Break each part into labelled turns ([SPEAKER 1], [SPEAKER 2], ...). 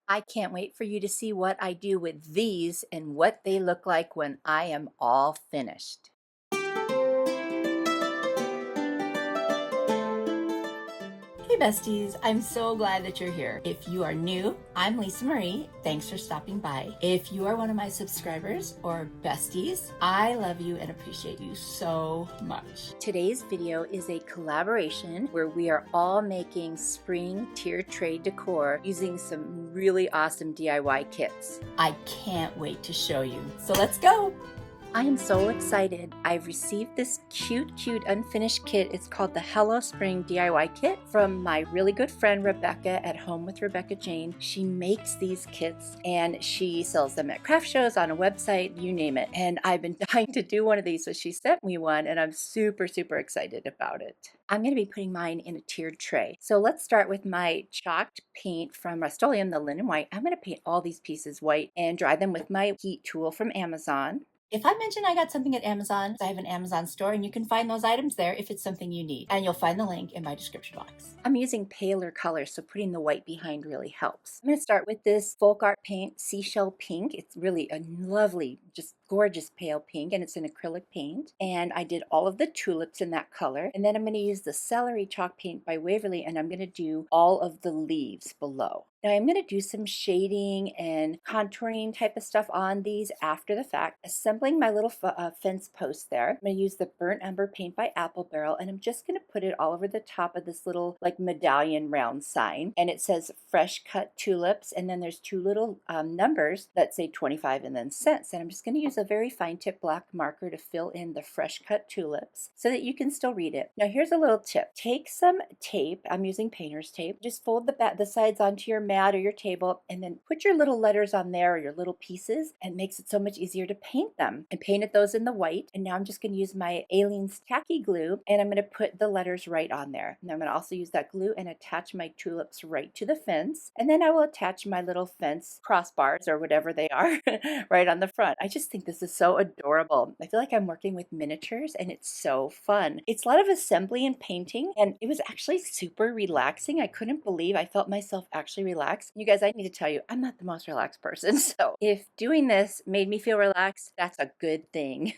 [SPEAKER 1] I can't wait for you to see what I do with these and what they look like when I am all finished. Hey besties, I'm so glad that you're here. If you are new, I'm Lisa Marie. Thanks for stopping by. If you are one of my subscribers or besties, I love you and appreciate you so much. Today's video is a collaboration where we are all making spring tier tray decor using some really awesome DIY kits. I can't wait to show you. So let's go. I am so excited. I've received this cute unfinished kit. It's called the Hello Spring DIY Kit from my really good friend Rebecca at Home with Rebecca Jayne. She makes these kits and she sells them at craft shows, on a website, you name it. And I've been dying to do one of these, so she sent me one and I'm super excited about it. I'm going to be putting mine in a tiered tray. So let's start with my chalked paint from Rust-Oleum, the linen white. I'm going to paint all these pieces white and dry them with my heat tool from Amazon. If I mention I got something at Amazon, I have an Amazon store and you can find those items there if it's something you need. And you'll find the link in my description box. I'm using paler colors, so putting the white behind really helps. I'm going to start with this folk art paint, Seashell Pink. It's really a lovely, just gorgeous pale pink, and it's an acrylic paint. And I did all of the tulips in that color. And then I'm going to use the Celery Chalk Paint by Waverly, and I'm going to do all of the leaves below. Now I'm going to do some shading and contouring type of stuff on these after the fact. Assembling my little fence post there. I'm going to use the Burnt Umber paint by Apple Barrel, and I'm just going to put it all over the top of this little like medallion round sign. And it says fresh cut tulips, and then there's two little numbers that say 25 and then cents. And I'm just going to use a very fine tip black marker to fill in the fresh cut tulips so that you can still read it. Now here's a little tip. Take some tape. I'm using painter's tape. Just fold the sides onto your mat or your table, and then put your little letters on there or your little pieces, and it makes it so much easier to paint them. I painted those in the white, and now I'm just going to use my Aleene's tacky glue, and I'm going to put the letters right on there. And I'm going to also use that glue and attach my tulips right to the fence, and then I will attach my little fence crossbars or whatever they are right on the front. I just think this is so adorable. I feel like I'm working with miniatures and it's so fun. It's a lot of assembly and painting, and it was actually super relaxing. I couldn't believe I felt myself actually relaxed. You guys, I need to tell you, I'm not the most relaxed person. So if doing this made me feel relaxed, that's a good thing.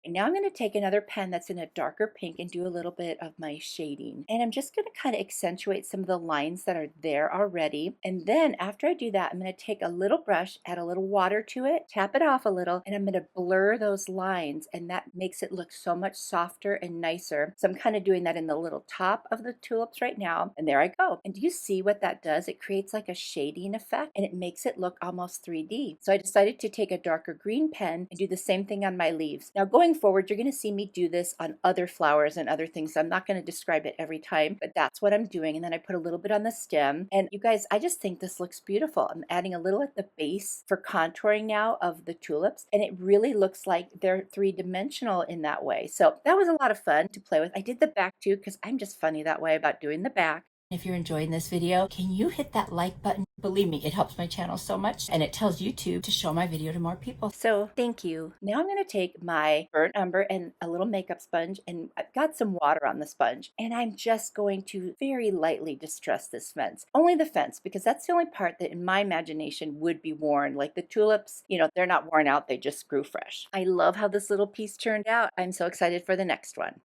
[SPEAKER 1] And now I'm going to take another pen that's in a darker pink and do a little bit of my shading. And I'm just going to kind of accentuate some of the lines that are there already. And then after I do that, I'm going to take a little brush, add a little water to it, tap it off a little, and I'm going to blur those lines. And that makes it look so much softer and nicer. So I'm kind of doing that in the little top of the tulips right now. And there I go. And do you see what that does? It creates like a shading effect and it makes it look almost 3D. So I decided to take a darker green pen and do the same thing on my leaves. Now going forward, you're going to see me do this on other flowers and other things. So I'm not going to describe it every time, but that's what I'm doing. And then I put a little bit on the stem. And you guys, I just think this looks beautiful. I'm adding a little at the base for contouring now of the tulips. And it really looks like they're three-dimensional in that way. So that was a lot of fun to play with. I did the back too, because I'm just funny that way about doing the back. If you're enjoying this video, can you hit that like button? Believe me, it helps my channel so much, and it tells YouTube to show my video to more people. So thank you. Now I'm going to take my burnt umber and a little makeup sponge, and I've got some water on the sponge, and I'm just going to very lightly distress this fence. Only the fence, because that's the only part that in my imagination would be worn. Like the tulips, you know, they're not worn out, they just grew fresh. I love how this little piece turned out. I'm so excited for the next one.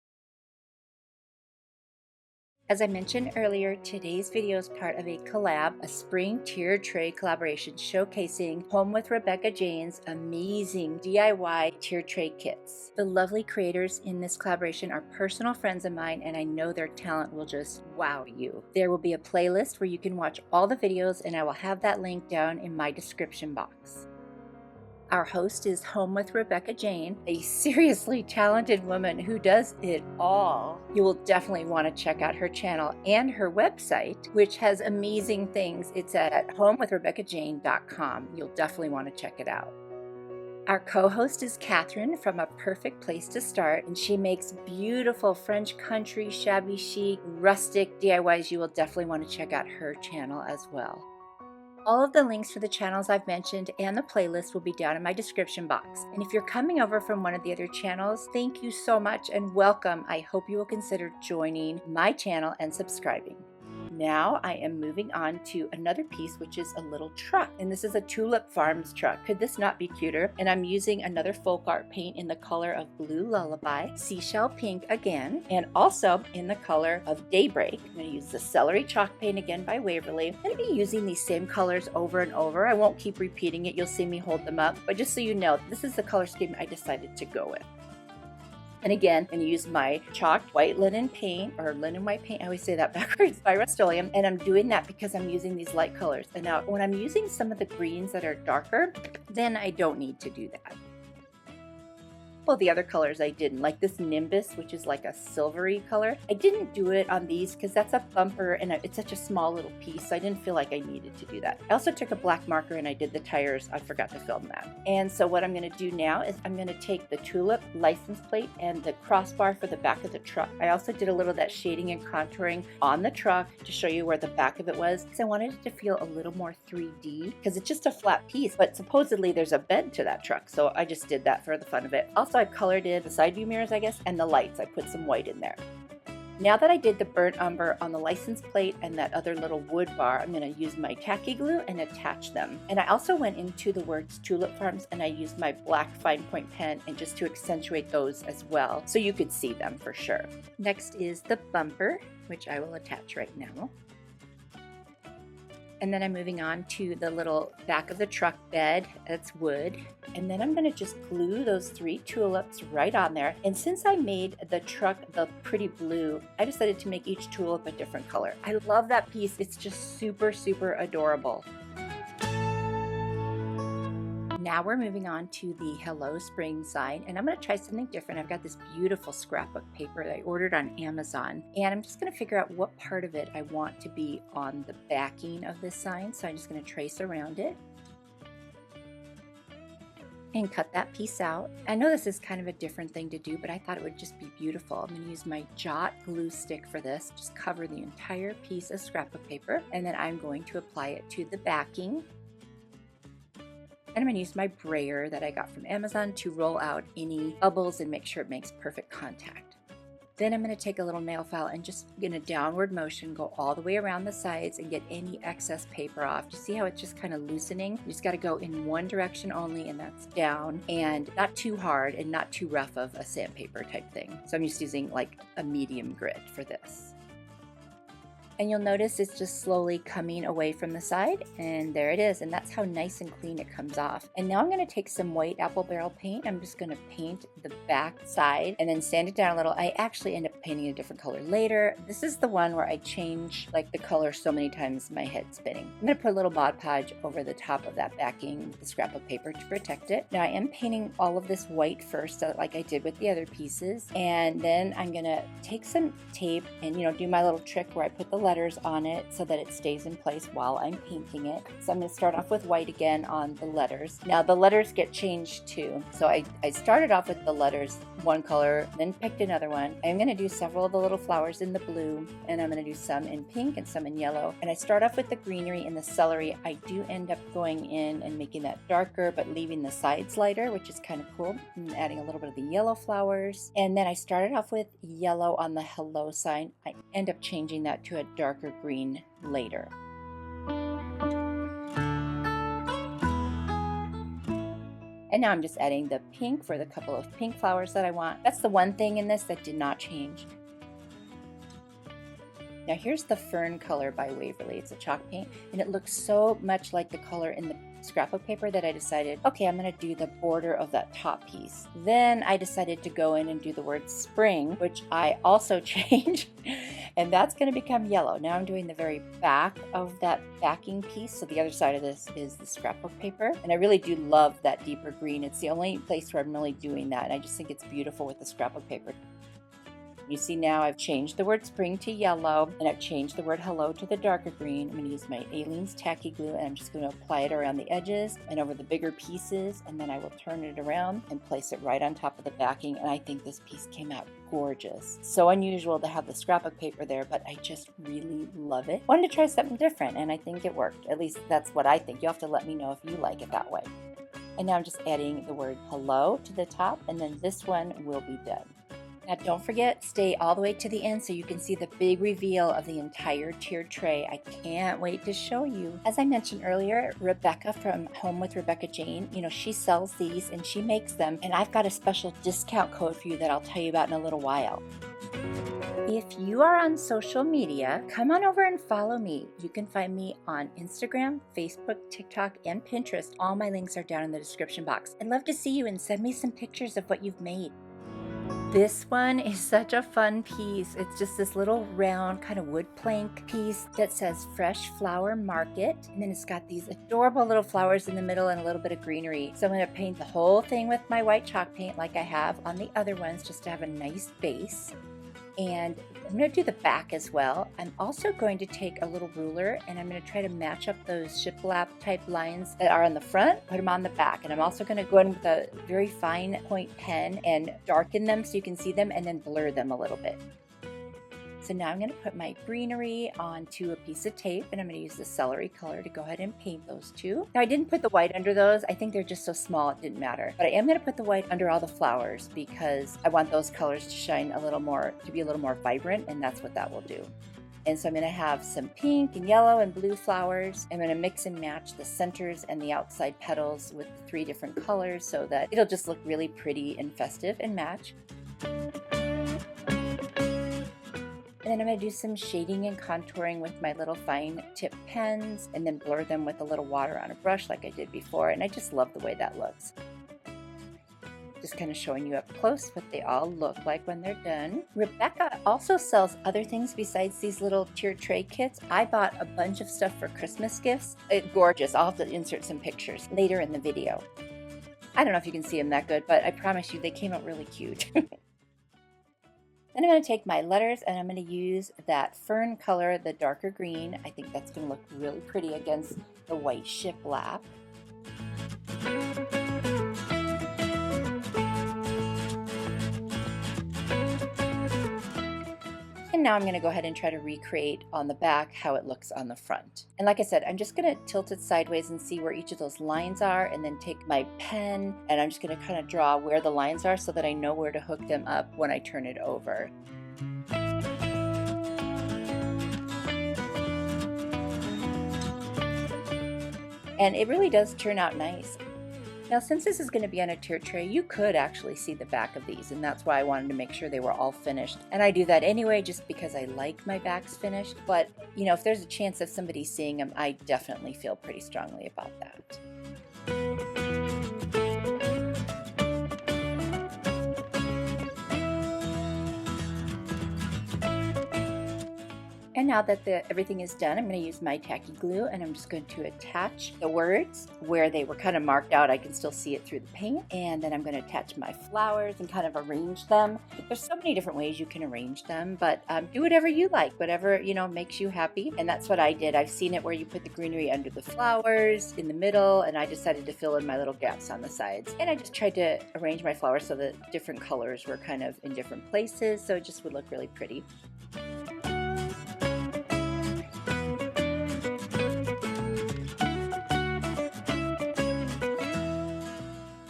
[SPEAKER 1] As I mentioned earlier, today's video is part of a collab, a spring tiered tray collaboration showcasing Home with Rebecca Jayne's amazing DIY tiered tray kits. The lovely creators in this collaboration are personal friends of mine, and I know their talent will just wow you. There will be a playlist where you can watch all the videos, and I will have that link down in my description box. Our host is Home with Rebecca Jayne, a seriously talented woman who does it all. You will definitely want to check out her channel and her website, which has amazing things. It's at homewithrebeccajayne.com. You'll definitely want to check it out. Our co-host is Catherine from A Perfect Place to Start, and she makes beautiful French country, shabby chic, rustic DIYs. You will definitely want to check out her channel as well. All of the links for the channels I've mentioned and the playlist will be down in my description box. And if you're coming over from one of the other channels, thank you so much and welcome. I hope you will consider joining my channel and subscribing. Now I am moving on to another piece, which is a little truck. And this is a Tulip Farms truck. Could this not be cuter? And I'm using another folk art paint in the color of Blue Lullaby, Seashell Pink again, and also in the color of Daybreak. I'm going to use the Celery Chalk Paint again by Waverly. I'm going to be using these same colors over and over. I won't keep repeating it. You'll see me hold them up. But just so you know, this is the color scheme I decided to go with. And again, I'm going to use my chalked white linen paint, or linen white paint, I always say that backwards, by Rust-Oleum. And I'm doing that because I'm using these light colors. And now when I'm using some of the greens that are darker, then I don't need to do that. Well, the other colors I didn't, like this Nimbus, which is like a silvery color. I didn't do it on these because that's a bumper and it's such a small little piece, so I didn't feel like I needed to do that. I also took a black marker and I did the tires. I forgot to film that. And so what I'm going to do now is I'm going to take the Tulip license plate and the crossbar for the back of the truck. I also did a little of that shading and contouring on the truck to show you where the back of it was, because I wanted it to feel a little more 3D, because it's just a flat piece, but supposedly there's a bed to that truck, so I just did that for the fun of it. Also, I colored in the side view mirrors, I guess, and the lights. I put some white in there. Now that I did the burnt umber on the license plate and that other little wood bar, I'm going to use my tacky glue and attach them. And I also went into the words Tulip Farms and I used my black fine point pen and just to accentuate those as well, so you could see them for sure. Next is the bumper, which I will attach right now. And then I'm moving on to the little back of the truck bed. That's wood. And then I'm going to just glue those 3 tulips right on there. And since I made the truck the pretty blue, I decided to make each tulip a different color. I love that piece. It's just super, super adorable. Now we're moving on to the Hello Spring sign, and I'm going to try something different. I've got this beautiful scrapbook paper that I ordered on Amazon, and I'm just going to figure out what part of it I want to be on the backing of this sign. So I'm just going to trace around it and cut that piece out. I know this is kind of a different thing to do, but I thought it would just be beautiful. I'm going to use my Jot glue stick for this, just cover the entire piece of scrapbook paper, and then I'm going to apply it to the backing. And I'm going to use my brayer that I got from Amazon to roll out any bubbles and make sure it makes perfect contact. Then I'm going to take a little nail file and just in a downward motion go all the way around the sides and get any excess paper off. You see how it's just kind of loosening? You just got to go in one direction only, and that's down, and not too hard and not too rough of a sandpaper type thing. So I'm just using like a medium grit for this. And you'll notice it's just slowly coming away from the side, and there it is. And that's how nice and clean it comes off. And now I'm going to take some white apple barrel paint. I'm just going to paint the back side and then sand it down a little. I actually end up painting a different color later. This is the one where I change like the color so many times my head's spinning. I'm going to put a little Mod Podge over the top of that backing, the scrapbook paper, to protect it. Now I am painting all of this white first, like I did with the other pieces. And then I'm going to take some tape and, do my little trick where I put the letters on it so that it stays in place while I'm painting it. So I'm going to start off with white again on the letters. Now the letters get changed too. So I started off with the letters one color, then picked another one. I'm going to do several of the little flowers in the blue, and I'm going to do some in pink and some in yellow. And I start off with the greenery and the celery. I do end up going in and making that darker but leaving the sides lighter, which is kind of cool, and adding a little bit of the yellow flowers. And then I started off with yellow on the hello sign. I end up changing that to a darker green later. And now I'm just adding the pink for the couple of pink flowers that I want. That's the one thing in this that did not change. Now here's the Fern color by Waverly. It's a chalk paint, and it looks so much like the color in the scrapbook paper that I decided, okay, I'm going to do the border of that top piece. Then I decided to go in and do the word spring, which I also changed, and that's going to become yellow. Now I'm doing the very back of that backing piece, so the other side of this is the scrapbook paper, and I really do love that deeper green. It's the only place where I'm really doing that, and I just think it's beautiful with the scrapbook paper. You see now I've changed the word spring to yellow, and I've changed the word hello to the darker green. I'm going to use my Aleene's tacky glue, and I'm just going to apply it around the edges and over the bigger pieces, and then I will turn it around and place it right on top of the backing, and I think this piece came out gorgeous. So unusual to have the scrapbook paper there, but I just really love it. Wanted to try something different, and I think it worked. At least that's what I think. You'll have to let me know if you like it that way. And now I'm just adding the word hello to the top, and then this one will be done. Now don't forget, stay all the way to the end so you can see the big reveal of the entire tiered tray. I can't wait to show you. As I mentioned earlier, Rebecca from Home with Rebecca Jayne, she sells these and she makes them, and I've got a special discount code for you that I'll tell you about in a little while. If you are on social media, come on over and follow me. You can find me on Instagram, Facebook, TikTok, and Pinterest. All my links are down in the description box. I'd love to see you and send me some pictures of what you've made. This one is such a fun piece. It's just this little round kind of wood plank piece that says Fresh Flower Market. And then it's got these adorable little flowers in the middle and a little bit of greenery. So I'm going to paint the whole thing with my white chalk paint like I have on the other ones, just to have a nice base. And I'm going to do the back as well. I'm also going to take a little ruler and I'm going to try to match up those shiplap type lines that are on the front, put them on the back. And I'm also going to go in with a very fine point pen and darken them so you can see them and then blur them a little bit. So now I'm going to put my greenery onto a piece of tape and I'm going to use the celery color to go ahead and paint those two. Now I didn't put the white under those. I think they're just so small it didn't matter. But I am going to put the white under all the flowers because I want those colors to shine a little more, to be a little more vibrant, and that's what that will do. And so I'm going to have some pink and yellow and blue flowers. I'm going to mix and match the centers and the outside petals with 3 different colors so that it'll just look really pretty and festive and match. And then I'm going to do some shading and contouring with my little fine tip pens and then blur them with a little water on a brush like I did before. And I just love the way that looks. Just kind of showing you up close what they all look like when they're done. Rebecca also sells other things besides these little tiered tray kits. I bought a bunch of stuff for Christmas gifts. It's gorgeous. I'll have to insert some pictures later in the video. I don't know if you can see them that good, but I promise you they came out really cute. Then I'm going to take my letters and I'm going to use that fern color, the darker green. I think that's going to look really pretty against the white shiplap. And now I'm going to go ahead and try to recreate on the back how it looks on the front. And like I said, I'm just going to tilt it sideways and see where each of those lines are, and then take my pen and I'm just going to kind of draw where the lines are so that I know where to hook them up when I turn it over. And it really does turn out nice. Now, since this is going to be on a tiered tray, you could actually see the back of these, and that's why I wanted to make sure they were all finished. And I do that anyway just because I like my backs finished. But, if there's a chance of somebody seeing them, I definitely feel pretty strongly about that. And now that everything is done, I'm going to use my tacky glue and I'm just going to attach the words where they were kind of marked out. I can still see it through the paint. And then I'm going to attach my flowers and kind of arrange them. There's so many different ways you can arrange them, but do whatever you like, whatever, makes you happy. And that's what I did. I've seen it where you put the greenery under the flowers in the middle, and I decided to fill in my little gaps on the sides. And I just tried to arrange my flowers so that different colors were kind of in different places, so it just would look really pretty.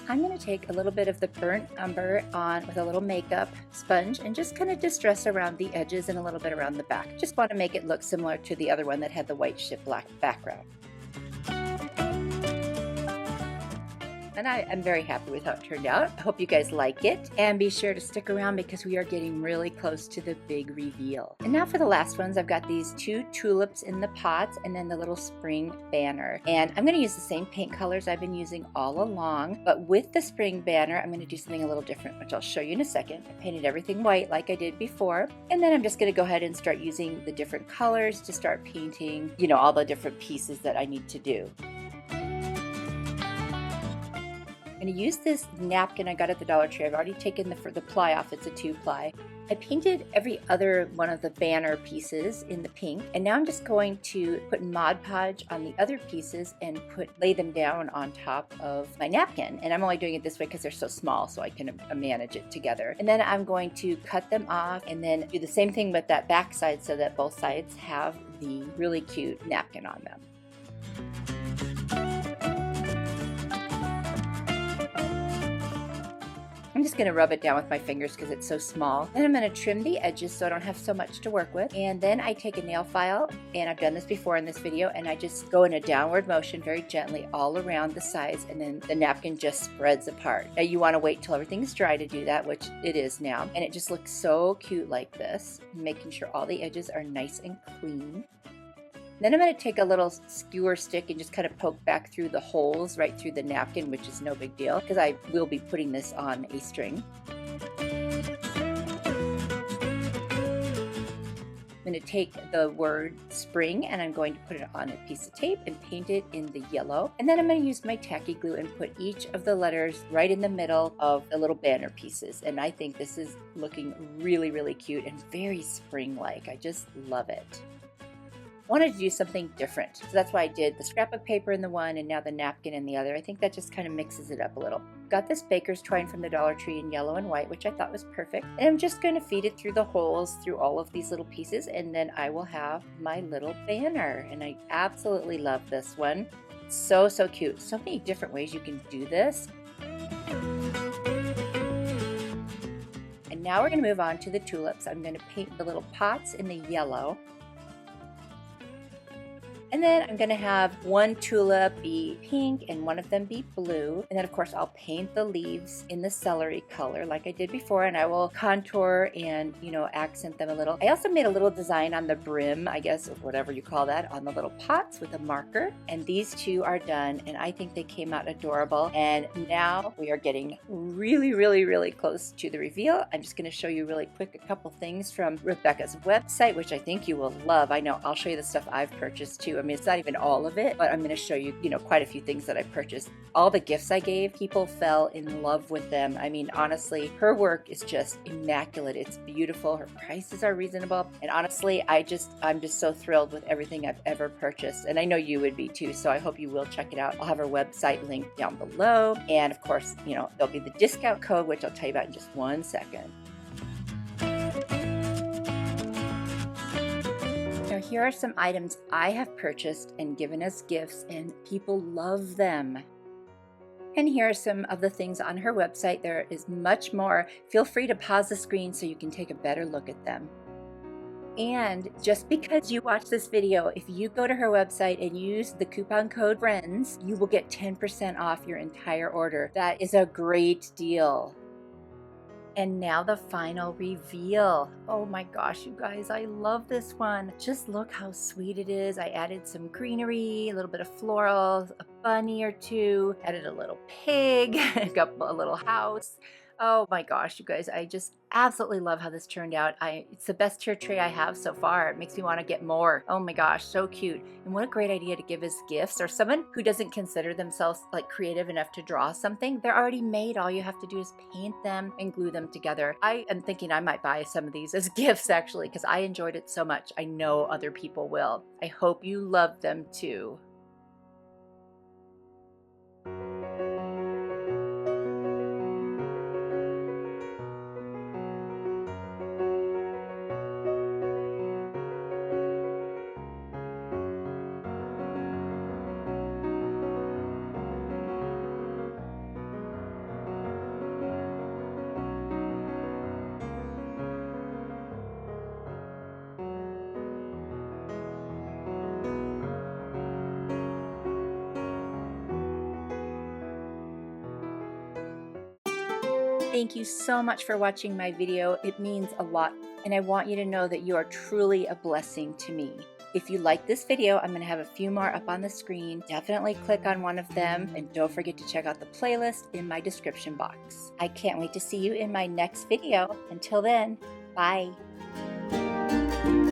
[SPEAKER 1] I'm going to take a little bit of the burnt umber on with a little makeup sponge and just kind of distress around the edges and a little bit around the back. Just want to make it look similar to the other one that had the white shiplap background. And I am very happy with how it turned out. I hope you guys like it, and be sure to stick around because we are getting really close to the big reveal. And now for the last ones, I've got these 2 tulips in the pots and then the little spring banner. And I'm going to use the same paint colors I've been using all along, but with the spring banner, I'm going to do something a little different, which I'll show you in a second. I painted everything white like I did before, and then I'm just going to go ahead and start using the different colors to start painting, all the different pieces that I need to do. I'm going to use this napkin I got at the Dollar Tree. I've already taken the ply off. It's a 2-ply. I painted every other one of the banner pieces in the pink, and now I'm just going to put Mod Podge on the other pieces and lay them down on top of my napkin. And I'm only doing it this way because they're so small, so I can manage it together. And then I'm going to cut them off and then do the same thing with that back side so that both sides have the really cute napkin on them. I'm just going to rub it down with my fingers because it's so small. Then I'm going to trim the edges so I don't have so much to work with. And then I take a nail file, and I've done this before in this video, and I just go in a downward motion very gently all around the sides, and then the napkin just spreads apart. Now you want to wait till everything's dry to do that, which it is now. And it just looks so cute like this, making sure all the edges are nice and clean. Then I'm going to take a little skewer stick and just kind of poke back through the holes right through the napkin, which is no big deal because I will be putting this on a string. I'm going to take the word spring and I'm going to put it on a piece of tape and paint it in the yellow. And then I'm going to use my tacky glue and put each of the letters right in the middle of the little banner pieces. And I think this is looking really, really cute and very spring-like. I just love it. Wanted to do something different, so that's why I did the scrapbook paper in the one and now the napkin in the other. I think that just kind of mixes it up a little. Got this baker's twine from the Dollar Tree in yellow and white, which I thought was perfect. And I'm just going to feed it through the holes through all of these little pieces, and then I will have my little banner. And I absolutely love this one. It's so, so cute. So many different ways you can do this. And now we're going to move on to the tulips. I'm going to paint the little pots in the yellow. And then I'm going to have one tulip be pink and one of them be blue. And then of course I'll paint the leaves in the celery color like I did before, and I will contour and, you know, accent them a little. I also made a little design on the brim, I guess, or whatever you call that, on the little pots with a marker. And these two are done, and I think they came out adorable. And now we are getting really, really, really close to the reveal. I'm just going to show you really quick a couple things from Rebecca's website, which I think you will love. I know I'll show you the stuff I've purchased too. I mean, it's not even all of it, but I'm going to show you, quite a few things that I purchased. All the gifts I gave, people fell in love with them. I mean, honestly, her work is just immaculate. It's beautiful. Her prices are reasonable. And honestly, I'm just so thrilled with everything I've ever purchased. And I know you would be too. So I hope you will check it out. I'll have her website linked down below. And of course, there'll be the discount code, which I'll tell you about in just 1 second. Now here are some items I have purchased and given as gifts, and people love them. And here are some of the things on her website. There is much more. Feel free to pause the screen so you can take a better look at them. And just because you watch this video, if you go to her website and use the coupon code FRIENDS, you will get 10% off your entire order. That is a great deal. And now the final reveal. Oh my gosh, you guys, I love this one. Just look how sweet it is. I added some greenery, a little bit of floral, a bunny or two, added a little pig, got a little house. Oh my gosh, you guys, I just absolutely love how this turned out. It's the best tier tray I have so far. It makes me want to get more. Oh my gosh, so cute. And what a great idea to give as gifts, or someone who doesn't consider themselves like creative enough to draw something. They're already made. All you have to do is paint them and glue them together. I am thinking I might buy some of these as gifts actually, because I enjoyed it so much. I know other people will. I hope you love them too. Thank you so much for watching my video. It means a lot, and I want you to know that you are truly a blessing to me. If you like this video, I'm going to have a few more up on the screen. Definitely click on one of them, and don't forget to check out the playlist in my description box. I can't wait to see you in my next video. Until then, bye.